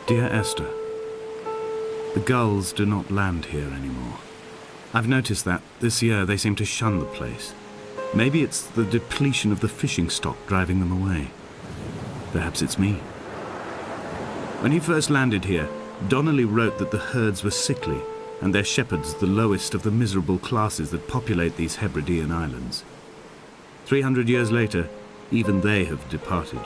Dear Esther, the gulls do not land here anymore. I've noticed that this year they seem to shun the place. Maybe it's the depletion of the fishing stock driving them away. Perhaps it's me. When he first landed here, Donnelly wrote that the herds were sickly and their shepherds the lowest of the miserable classes that populate these Hebridean islands. 300 years later, even they have departed.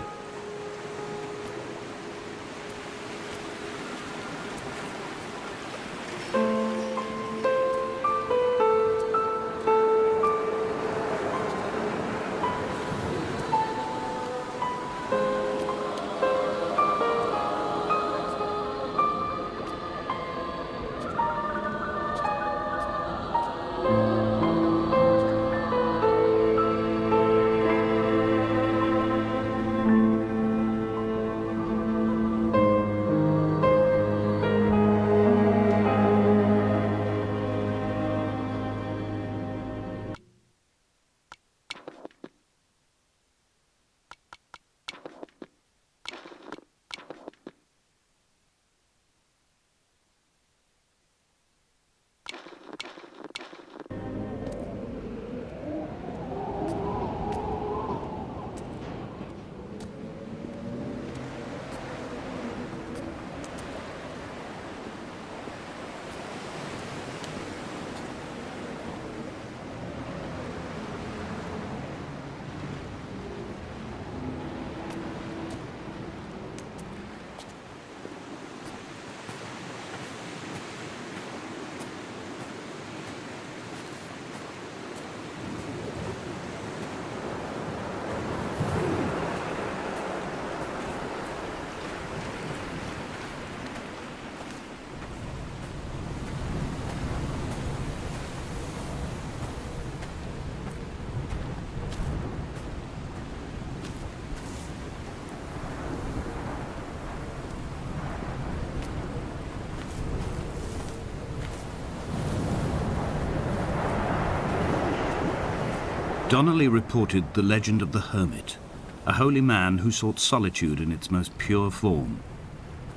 Donnelly reported the legend of the hermit, a holy man who sought solitude in its most pure form.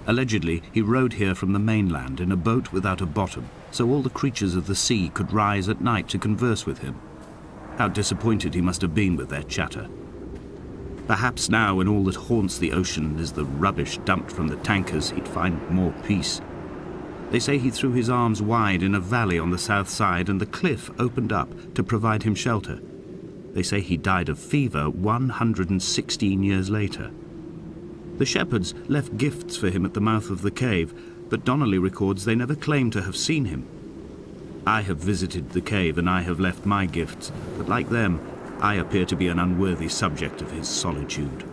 Allegedly, he rode here from the mainland in a boat without a bottom, so all the creatures of the sea could rise at night to converse with him. How disappointed he must have been with their chatter. Perhaps now, when all that haunts the ocean is the rubbish dumped from the tankers, he'd find more peace. They say he threw his arms wide in a valley on the south side, and the cliff opened up to provide him shelter. They say he died of fever 116 years later. The shepherds left gifts for him at the mouth of the cave, but Donnelly records they never claimed to have seen him. I have visited the cave and I have left my gifts, but like them, I appear to be an unworthy subject of his solitude.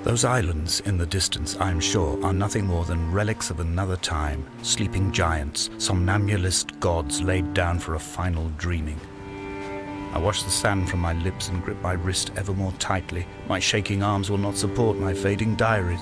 Those islands in the distance, I am sure, are nothing more than relics of another time, sleeping giants, somnambulist gods laid down for a final dreaming. I wash the sand from my lips and grip my wrist ever more tightly. My shaking arms will not support my fading diaries.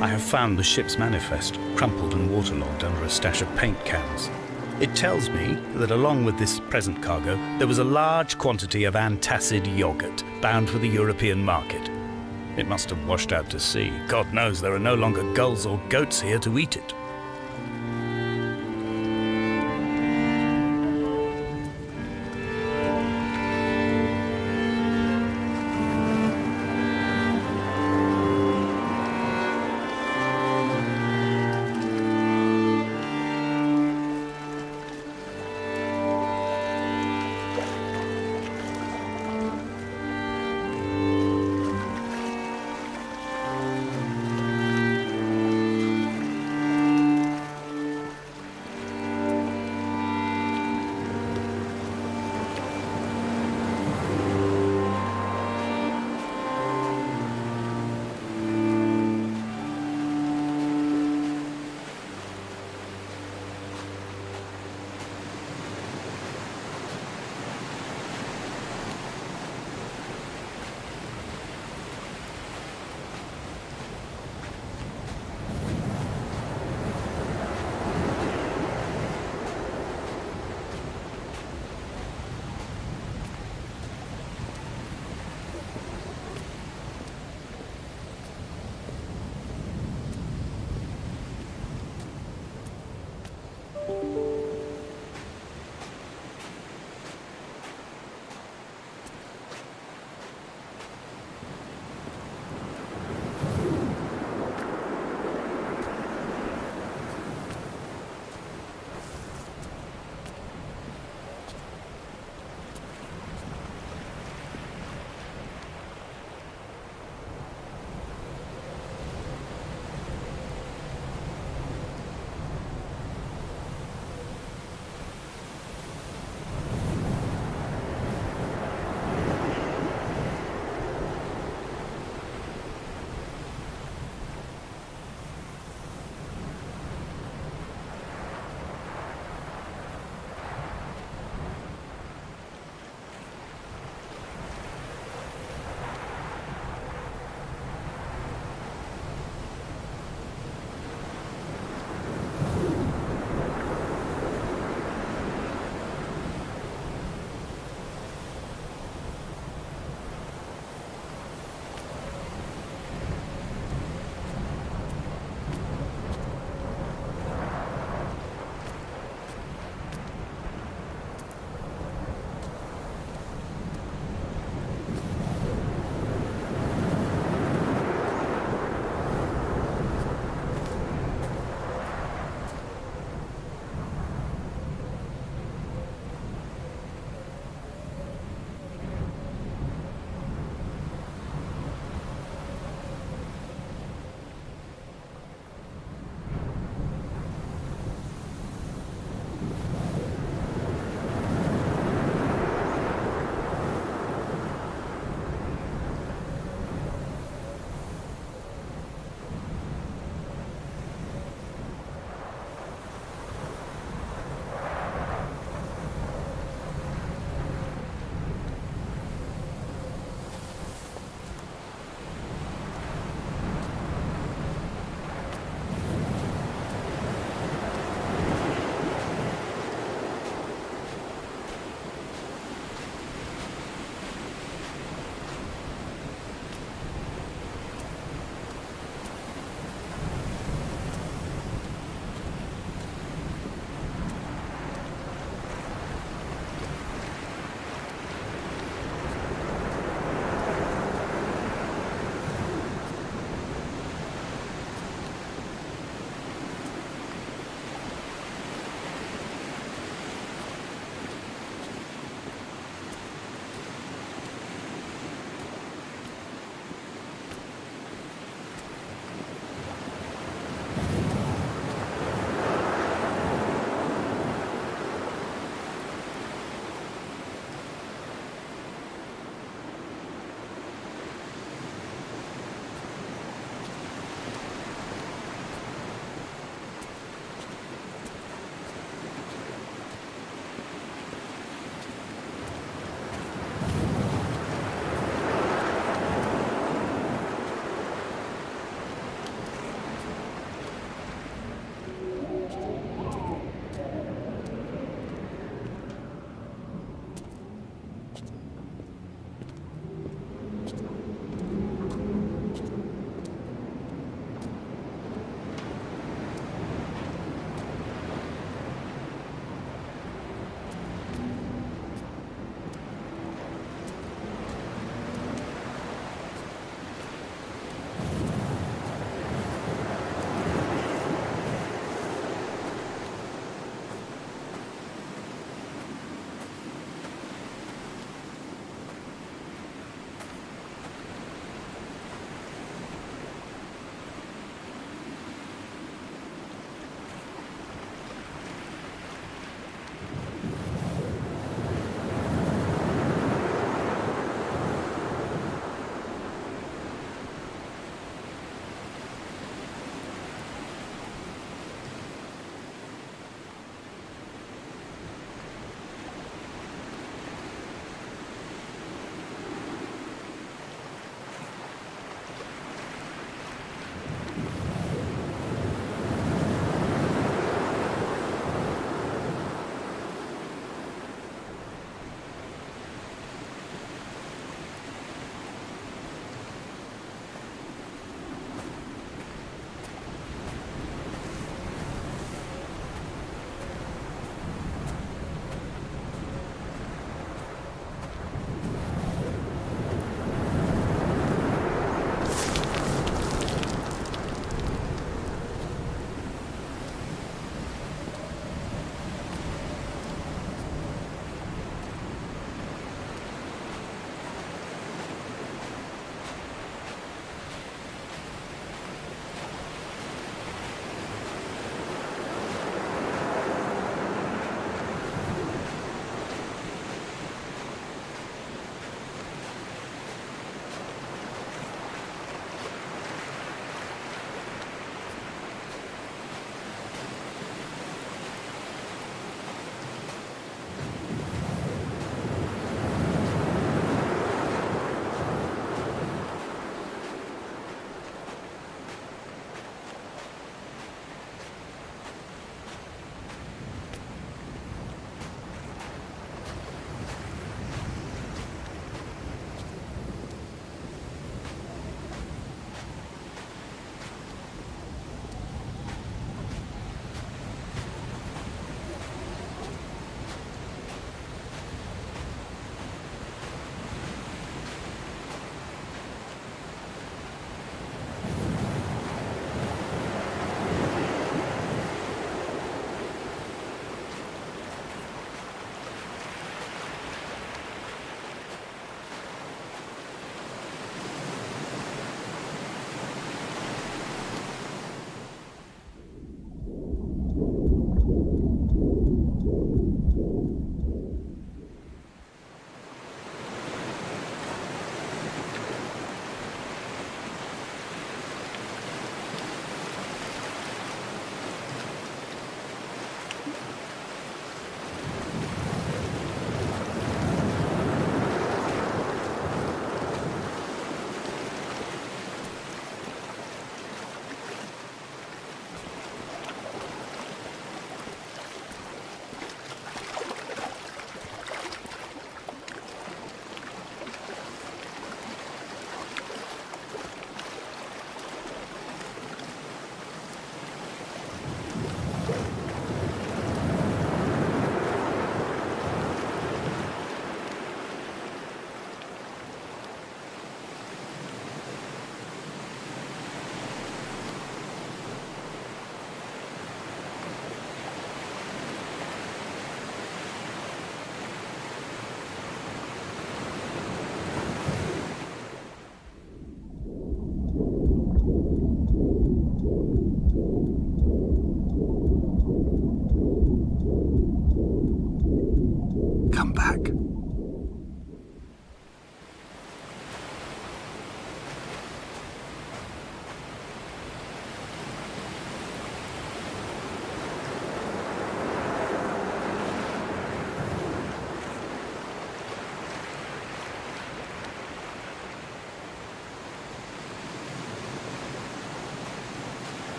I have found the ship's manifest, crumpled and waterlogged under a stash of paint cans. It tells me that along with this present cargo, there was a large quantity of antacid yogurt bound for the European market. It must have washed out to sea. God knows there are no longer gulls or goats here to eat it.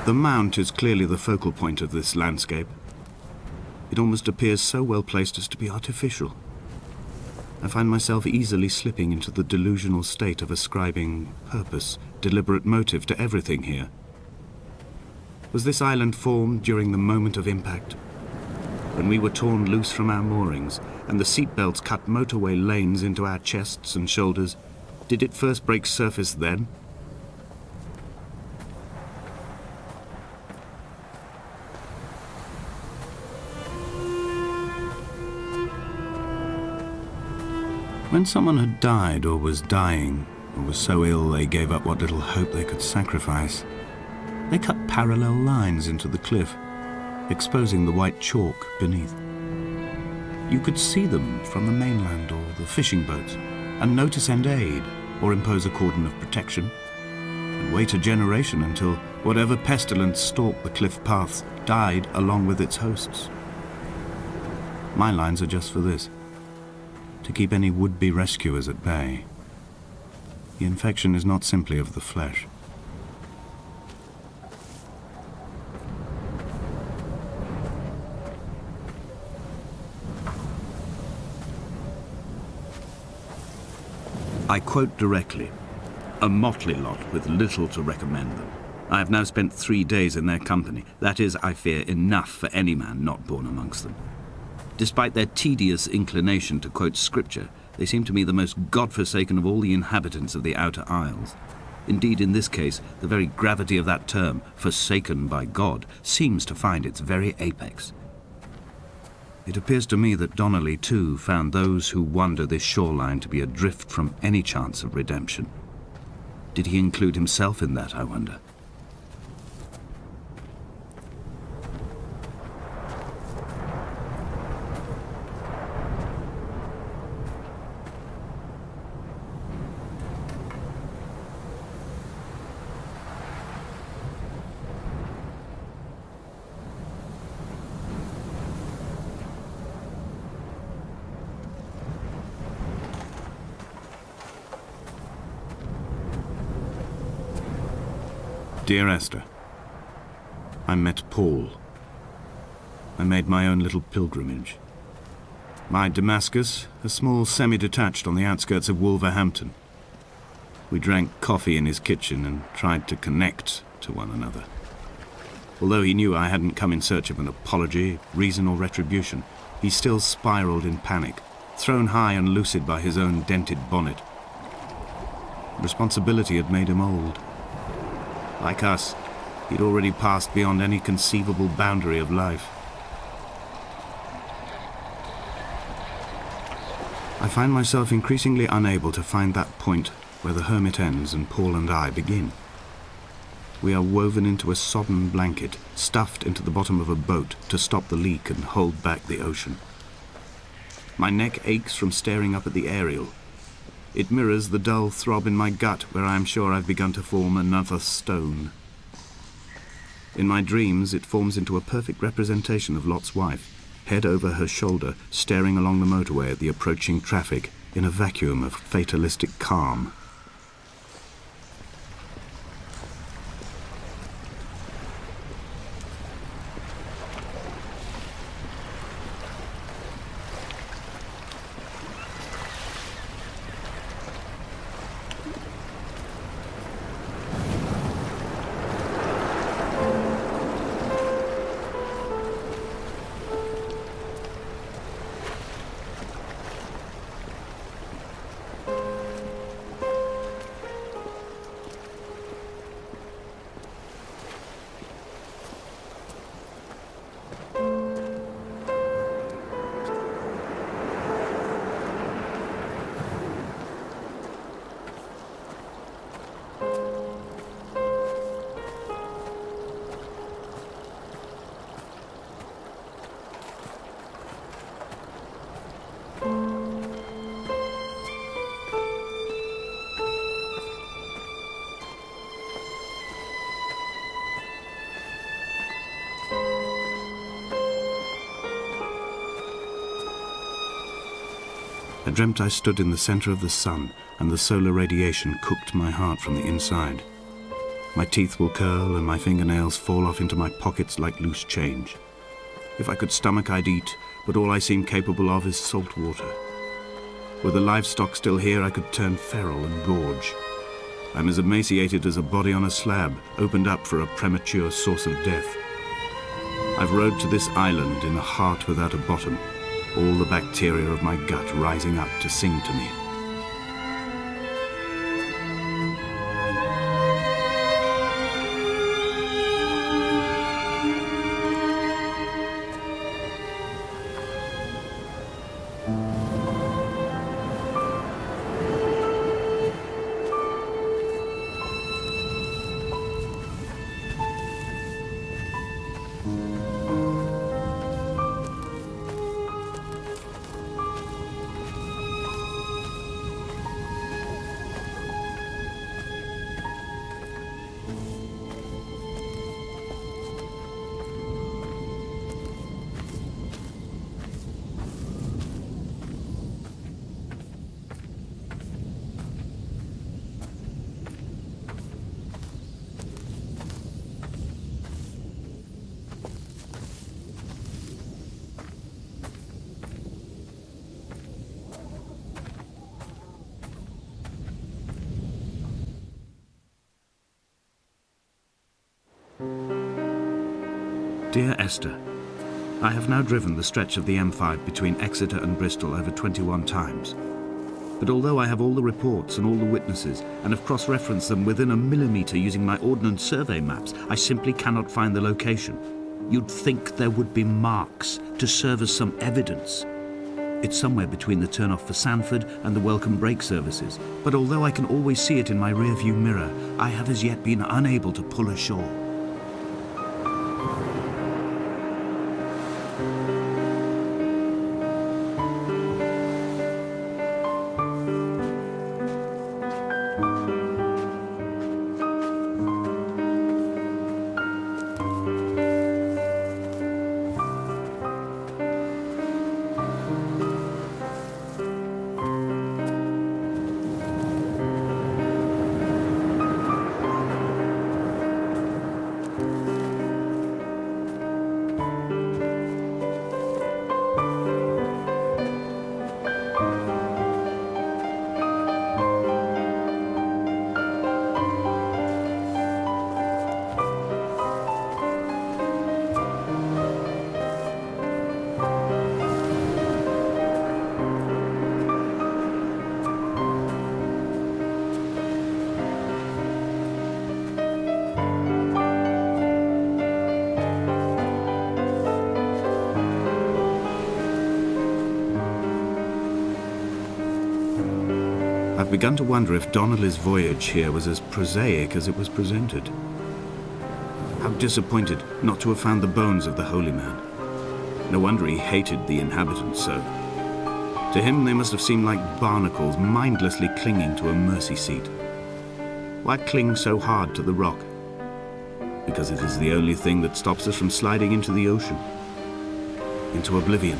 The mount is clearly the focal point of this landscape. It almost appears so well placed as to be artificial. I find myself easily slipping into the delusional state of ascribing purpose, deliberate motive to everything here. Was this island formed during the moment of impact? When we were torn loose from our moorings and the seatbelts cut motorway lanes into our chests and shoulders, did it first break surface then? When someone had died or was dying, or was so ill they gave up what little hope they could sacrifice, they cut parallel lines into the cliff, exposing the white chalk beneath. You could see them from the mainland or the fishing boats, and know to send aid or impose a cordon of protection, and wait a generation until whatever pestilence stalked the cliff paths died along with its hosts. My lines are just for this: to keep any would-be rescuers at bay. The infection is not simply of the flesh. I quote directly: a motley lot with little to recommend them. I have now spent 3 days in their company. That is, I fear, enough for any man not born amongst them. Despite their tedious inclination to quote scripture, they seem to me the most God-forsaken of all the inhabitants of the outer isles. Indeed, in this case, the very gravity of that term, forsaken by God, seems to find its very apex. It appears to me that Donnelly, too, found those who wander this shoreline to be adrift from any chance of redemption. Did he include himself in that, I wonder? Dear Esther, I met Paul. I made my own little pilgrimage. My Damascus, a small semi-detached on the outskirts of Wolverhampton. We drank coffee in his kitchen and tried to connect to one another. Although he knew I hadn't come in search of an apology, reason or retribution, he still spiraled in panic, thrown high and lucid by his own dented bonnet. Responsibility had made him old. Like us, he'd already passed beyond any conceivable boundary of life. I find myself increasingly unable to find that point where the hermit ends and Paul and I begin. We are woven into a sodden blanket, stuffed into the bottom of a boat to stop the leak and hold back the ocean. My neck aches from staring up at the aerial. It mirrors the dull throb in my gut where I am sure I've begun to form another stone. In my dreams, it forms into a perfect representation of Lot's wife, head over her shoulder, staring along the motorway at the approaching traffic in a vacuum of fatalistic calm. I dreamt I stood in the center of the sun, and the solar radiation cooked my heart from the inside. My teeth will curl and my fingernails fall off into my pockets like loose change. If I could stomach, I'd eat, but all I seem capable of is salt water. Were the livestock still here, I could turn feral and gorge. I'm as emaciated as a body on a slab, opened up for a premature source of death. I've rowed to this island in a heart without a bottom, all the bacteria of my gut rising up to sing to me. Dear Esther, I have now driven the stretch of the M5 between Exeter and Bristol over 21 times. But although I have all the reports and all the witnesses, and have cross-referenced them within a millimetre using my Ordnance Survey maps, I simply cannot find the location. You'd think there would be marks to serve as some evidence. It's somewhere between the turn-off for Sanford and the welcome brake services, but although I can always see it in my rear-view mirror, I have as yet been unable to pull ashore. I've begun to wonder if Donnelly's voyage here was as prosaic as it was presented. How disappointed not to have found the bones of the holy man. No wonder he hated the inhabitants so. To him they must have seemed like barnacles mindlessly clinging to a mercy seat. Why cling so hard to the rock? Because it is the only thing that stops us from sliding into the ocean, into oblivion.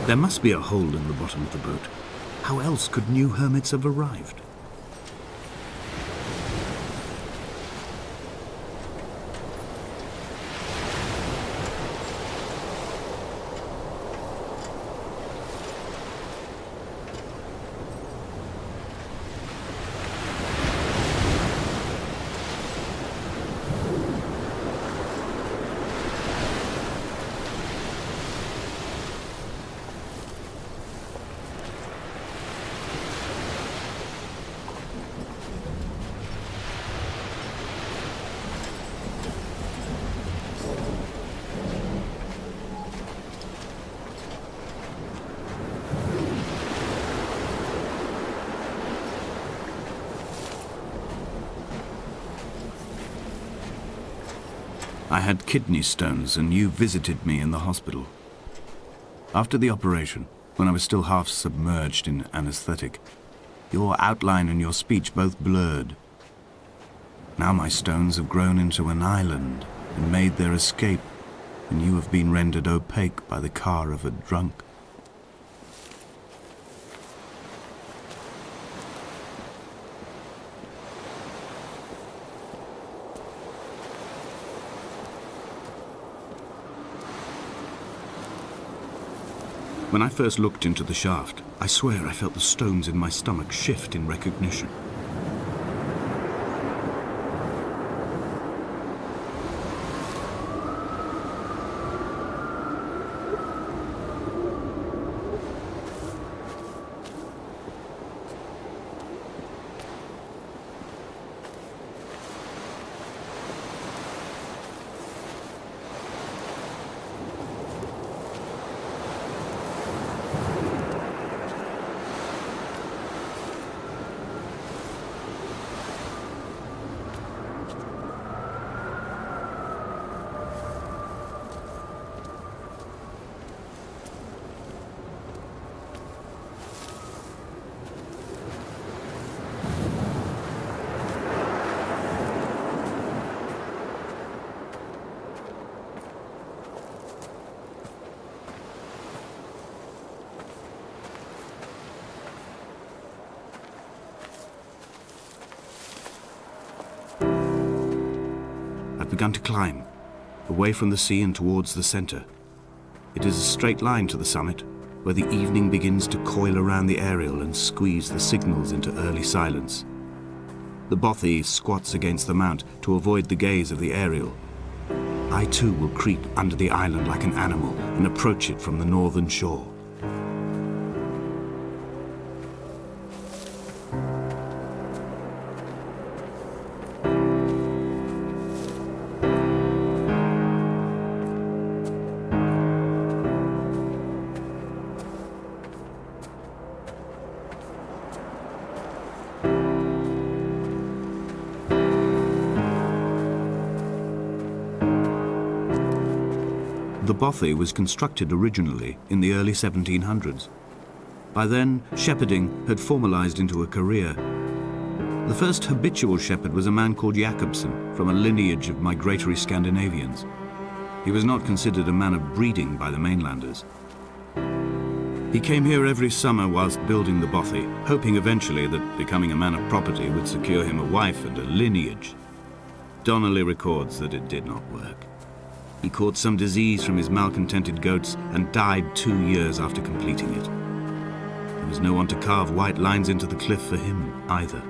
There must be a hole in the bottom of the boat. How else could new hermits have arrived? I had kidney stones and you visited me in the hospital. After the operation, when I was still half submerged in anesthetic, your outline and your speech both blurred. Now my stones have grown into an island and made their escape, and you have been rendered opaque by the car of a drunk. When I first looked into the shaft, I swear I felt the stones in my stomach shift in recognition. Begun to climb, away from the sea and towards the center. It is a straight line to the summit, where the evening begins to coil around the aerial and squeeze the signals into early silence. The bothy squats against the mount to avoid the gaze of the aerial. I too will creep under the island like an animal and approach it from the northern shore. The bothy was constructed originally in the early 1700s. By then, shepherding had formalized into a career. The first habitual shepherd was a man called Jakobsen, from a lineage of migratory Scandinavians. He was not considered a man of breeding by the mainlanders. He came here every summer whilst building the bothy, hoping eventually that becoming a man of property would secure him a wife and a lineage. Donnelly records that it did not work. He caught some disease from his malcontented goats and died 2 years after completing it. There was no one to carve white lines into the cliff for him either.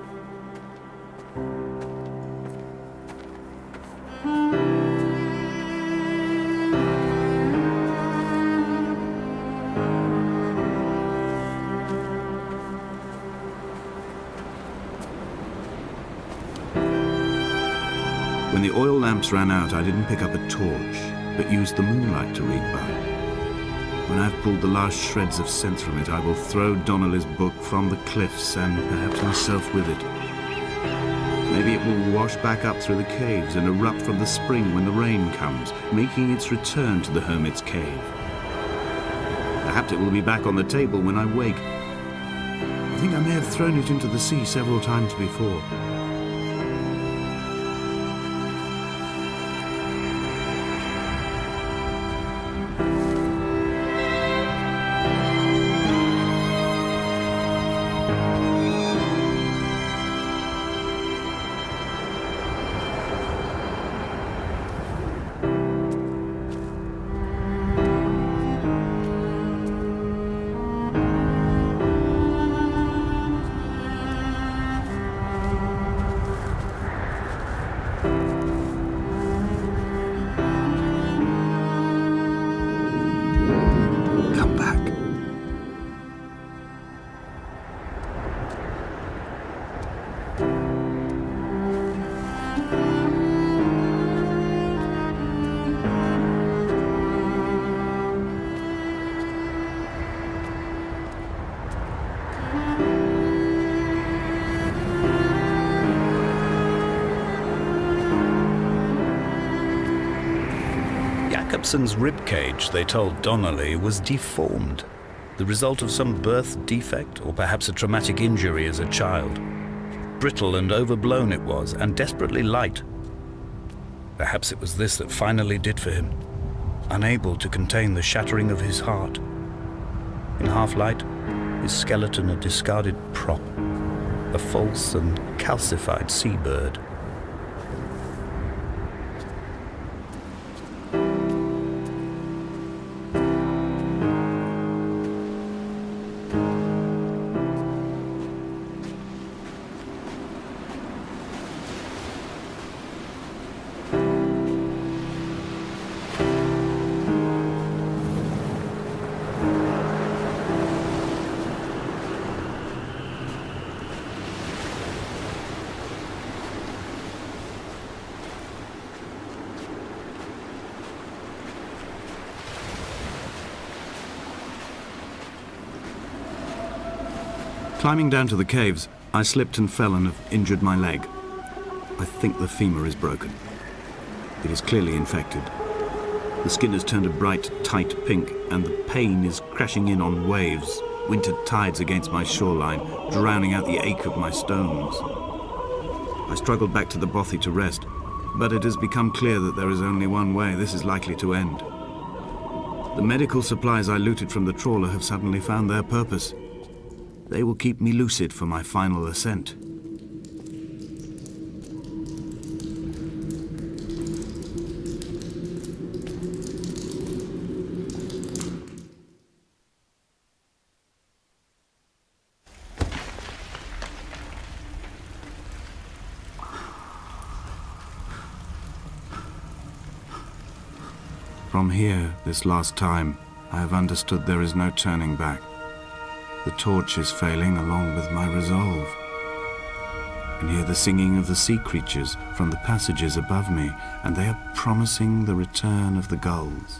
When the oil lamps ran out, I didn't pick up a torch, but used the moonlight to read by. When I've pulled the last shreds of sense from it, I will throw Donnelly's book from the cliffs and perhaps myself with it. Maybe it will wash back up through the caves and erupt from the spring when the rain comes, making its return to the hermit's cave. Perhaps it will be back on the table when I wake. I think I may have thrown it into the sea several times before. Jepson's ribcage, they told Donnelly, was deformed, the result of some birth defect or perhaps a traumatic injury as a child. Brittle and overblown it was, and desperately light. Perhaps it was this that finally did for him, unable to contain the shattering of his heart. In half-light, his skeleton a discarded prop, a false and calcified seabird. Climbing down to the caves, I slipped and fell and have injured my leg. I think the femur is broken. It is clearly infected. The skin has turned a bright, tight pink, and the pain is crashing in on waves, winter tides against my shoreline, drowning out the ache of my stones. I struggled back to the bothy to rest, but it has become clear that there is only one way this is likely to end. The medical supplies I looted from the trawler have suddenly found their purpose. They will keep me lucid for my final ascent. From here, this last time, I have understood there is no turning back. The torch is failing along with my resolve. I can hear the singing of the sea creatures from the passages above me, and they are promising the return of the gulls.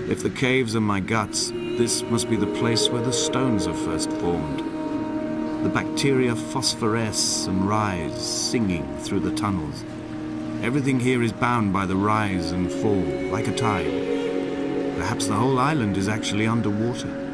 If the caves are my guts, this must be the place where the stones are first formed. The bacteria phosphoresce and rise, singing through the tunnels. Everything here is bound by the rise and fall, like a tide. Perhaps the whole island is actually underwater.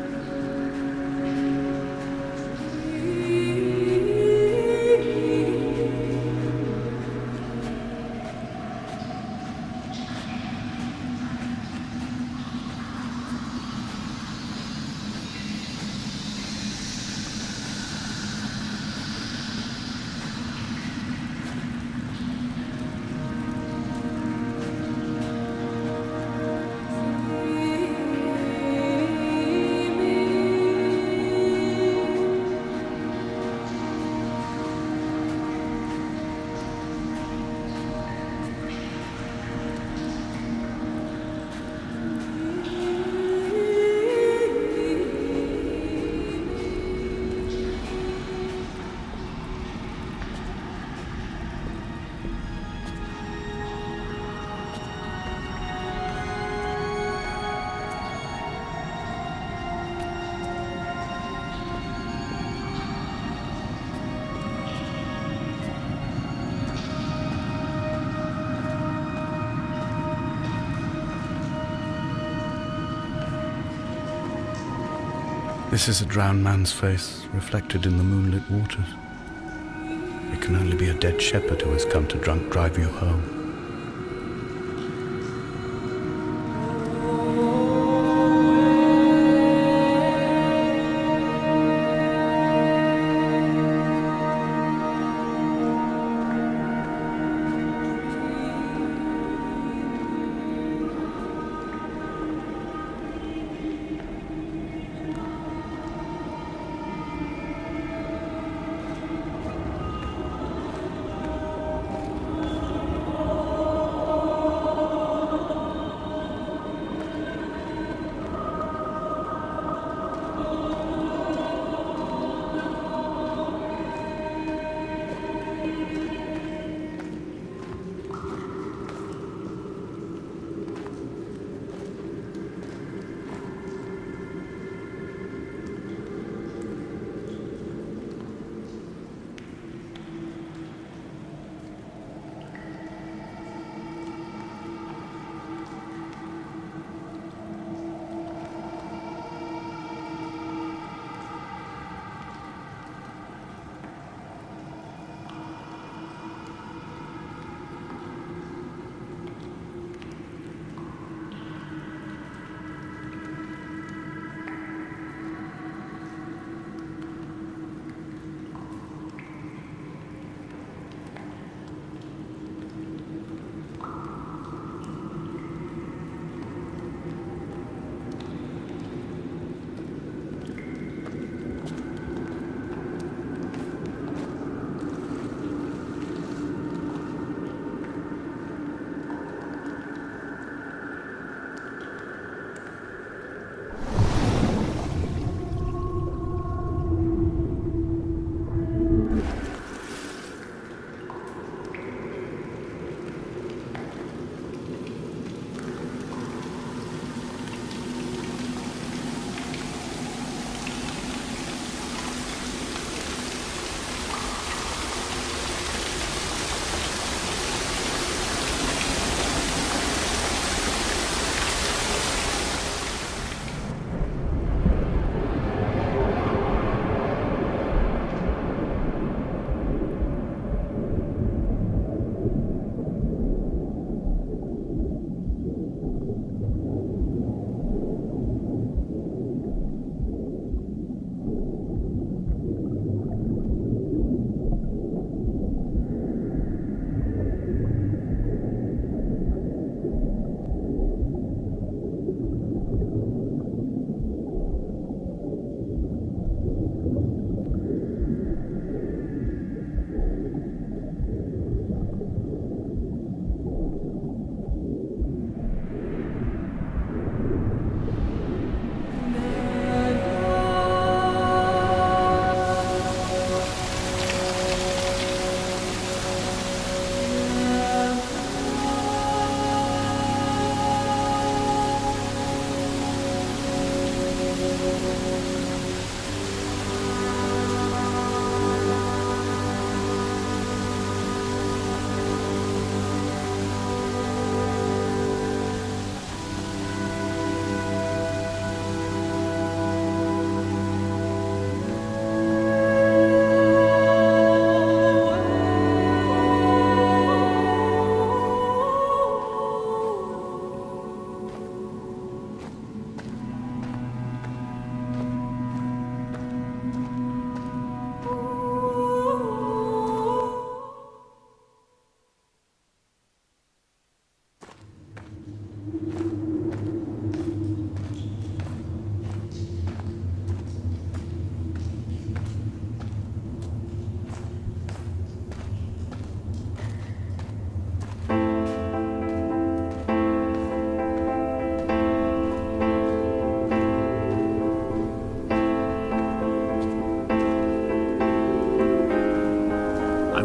This is a drowned man's face, reflected in the moonlit waters. It can only be a dead shepherd who has come to drunk drive you home.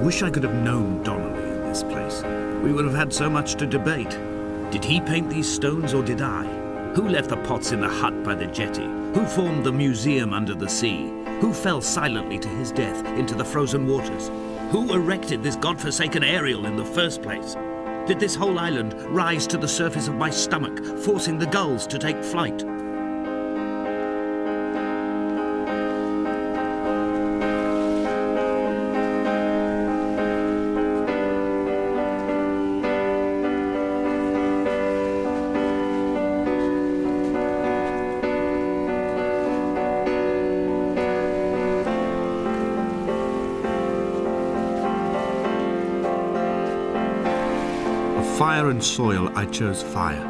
wish I could have known Donnelly in this place. We would have had so much to debate. Did he paint these stones or did I? Who left the pots in the hut by the jetty? Who formed the museum under the sea? Who fell silently to his death into the frozen waters? Who erected this godforsaken aerial in the first place? Did this whole island rise to the surface of my stomach, forcing the gulls to take flight? Fire and soil, I chose fire.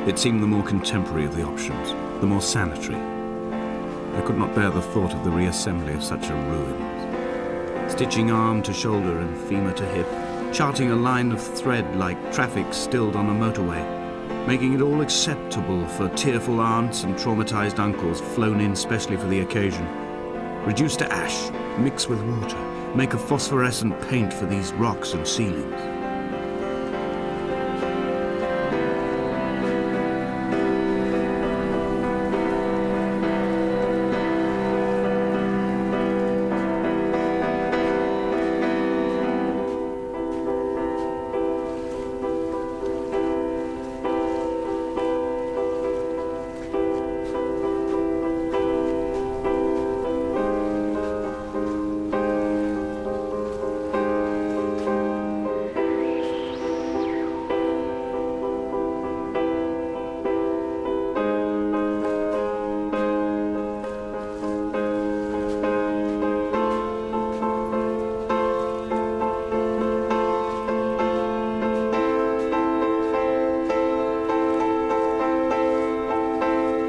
It seemed the more contemporary of the options, the more sanitary. I could not bear the thought of the reassembly of such a ruin. Stitching arm to shoulder and femur to hip, charting a line of thread like traffic stilled on a motorway, making it all acceptable for tearful aunts and traumatized uncles flown in specially for the occasion. Reduce to ash, mix with water, make a phosphorescent paint for these rocks and ceilings.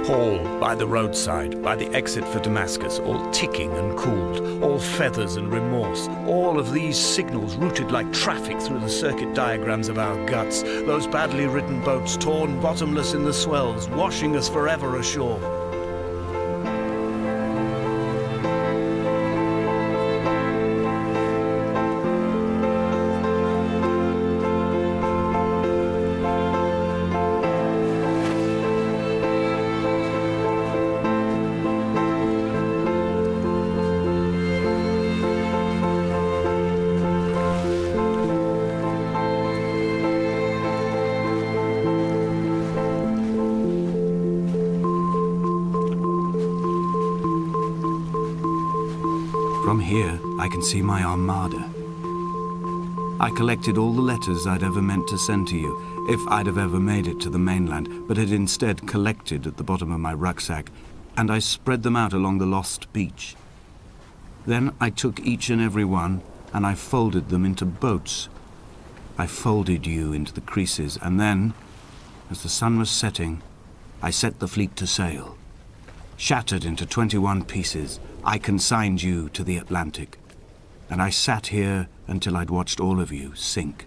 Paul, by the roadside, by the exit for Damascus, all ticking and cooled, all feathers and remorse, all of these signals routed like traffic through the circuit diagrams of our guts, those badly ridden boats torn bottomless in the swells, washing us forever ashore. From here, I can see my armada. I collected all the letters I'd ever meant to send to you, if I'd have ever made it to the mainland, but had instead collected at the bottom of my rucksack, and I spread them out along the lost beach. Then I took each and every one, and I folded them into boats. I folded you into the creases, and then, as the sun was setting, I set the fleet to sail. Shattered into 21 pieces, I consigned you to the Atlantic, and I sat here until I'd watched all of you sink.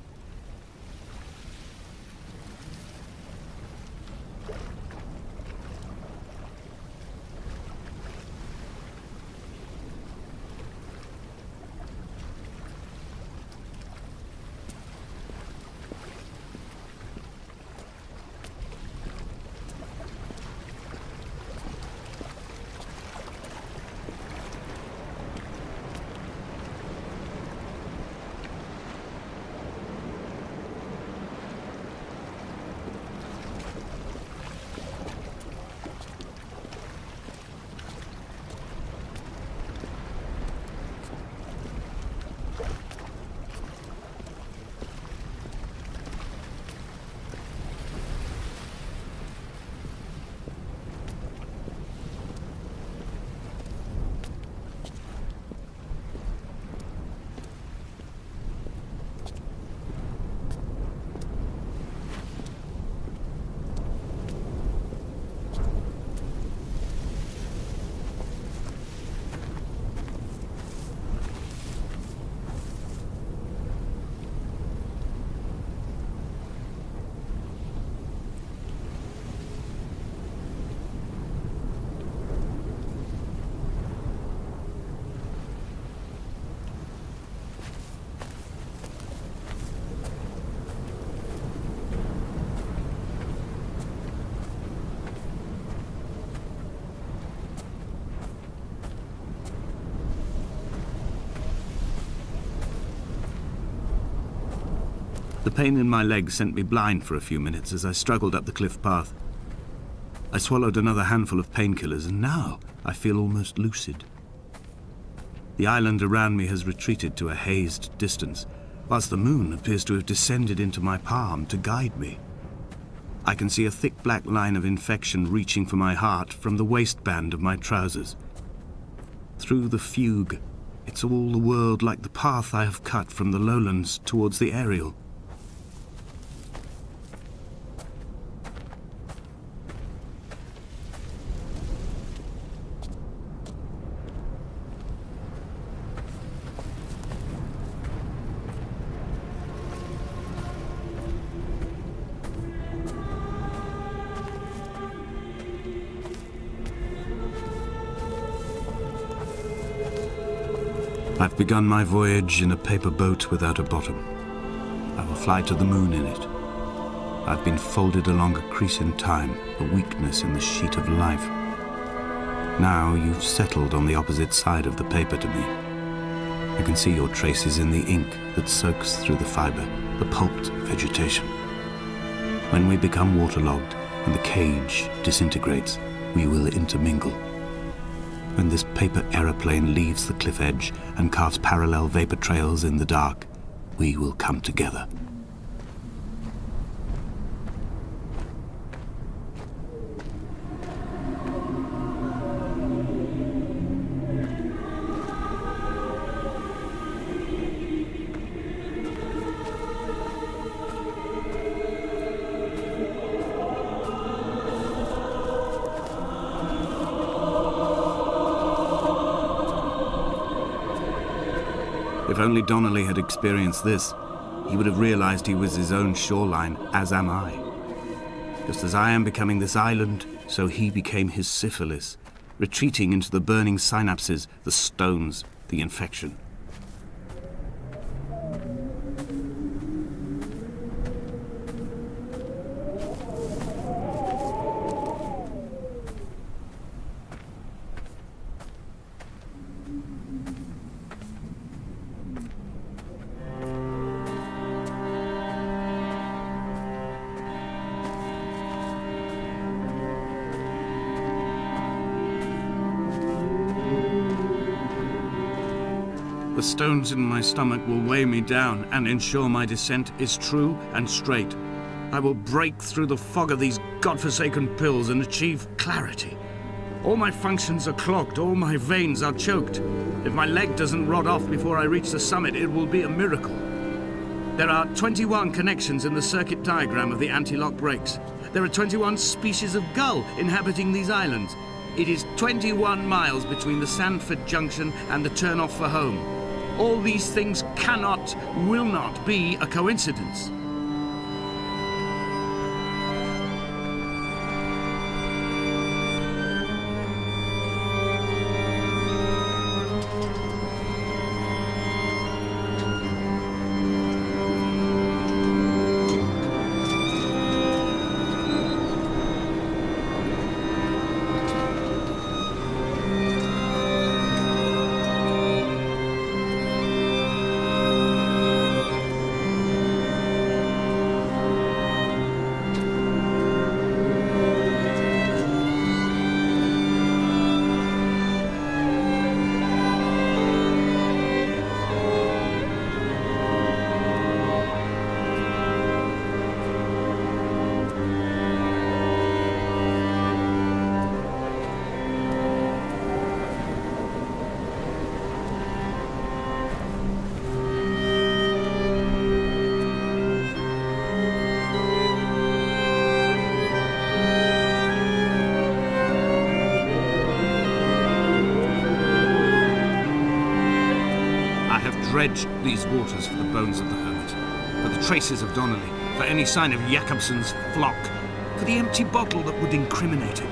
The pain in my leg sent me blind for a few minutes as I struggled up the cliff path. I swallowed another handful of painkillers, and now I feel almost lucid. The island around me has retreated to a hazed distance, whilst the moon appears to have descended into my palm to guide me. I can see a thick black line of infection reaching for my heart from the waistband of my trousers. Through the fugue, it's all the world like the path I have cut from the lowlands towards the aerial. I've begun my voyage in a paper boat without a bottom. I will fly to the moon in it. I've been folded along a crease in time, a weakness in the sheet of life. Now you've settled on the opposite side of the paper to me. I can see your traces in the ink that soaks through the fiber, the pulped vegetation. When we become waterlogged and the cage disintegrates, we will intermingle. When this paper aeroplane leaves the cliff edge and carves parallel vapor trails in the dark, we will come together. If only Donnelly had experienced this, he would have realized he was his own shoreline, as am I. Just as I am becoming this island, so he became his syphilis, retreating into the burning synapses, the stones, the infection. The stones in my stomach will weigh me down and ensure my descent is true and straight. I will break through the fog of these godforsaken pills and achieve clarity. All my functions are clogged, all my veins are choked. If my leg doesn't rot off before I reach the summit, it will be a miracle. There are 21 connections in the circuit diagram of the anti-lock brakes. There are 21 species of gull inhabiting these islands. It is 21 miles between the Sandford Junction and the turn-off for home. All these things cannot, will not be a coincidence. Dredged these waters for the bones of the hermit, for the traces of Donnelly, for any sign of Jakobsen's flock, for the empty bottle that would incriminate him.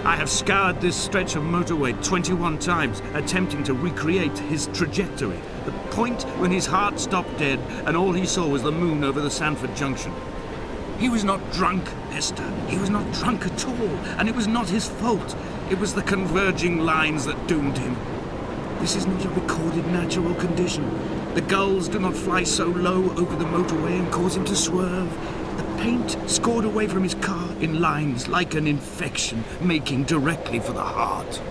I have scoured this stretch of motorway 21 times, attempting to recreate his trajectory, the point when his heart stopped dead and all he saw was the moon over the Sandford Junction. He was not drunk, Esther. He was not drunk at all, and it was not his fault. It was the converging lines that doomed him. This is not a recorded natural condition. The gulls do not fly so low over the motorway and cause him to swerve. The paint scored away from his car in lines like an infection, making directly for the heart.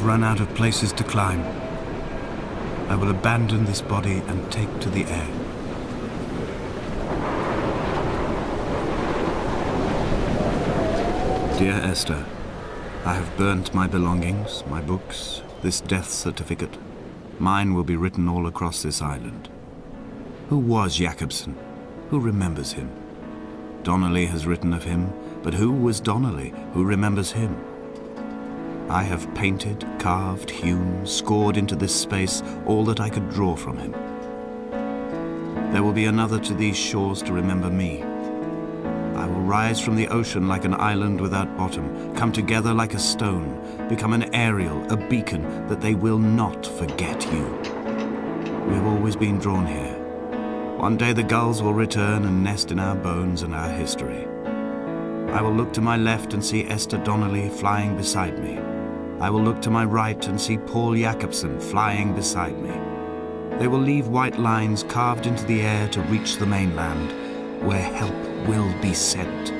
Run out of places to climb. I will abandon this body and take to the air. Dear Esther, I have burnt my belongings, my books, this death certificate. Mine will be written all across this island. Who was Jakobsen? Who remembers him? Donnelly has written of him, but who was Donnelly? Who remembers him? I have painted, carved, hewn, scored into this space all that I could draw from him. There will be another to these shores to remember me. I will rise from the ocean like an island without bottom, come together like a stone, become an aerial, a beacon, that they will not forget you. We have always been drawn here. One day the gulls will return and nest in our bones and our history. I will look to my left and see Esther Donnelly flying beside me. I will look to my right and see Paul Jakobsen flying beside me. They will leave white lines carved into the air to reach the mainland, where help will be sent.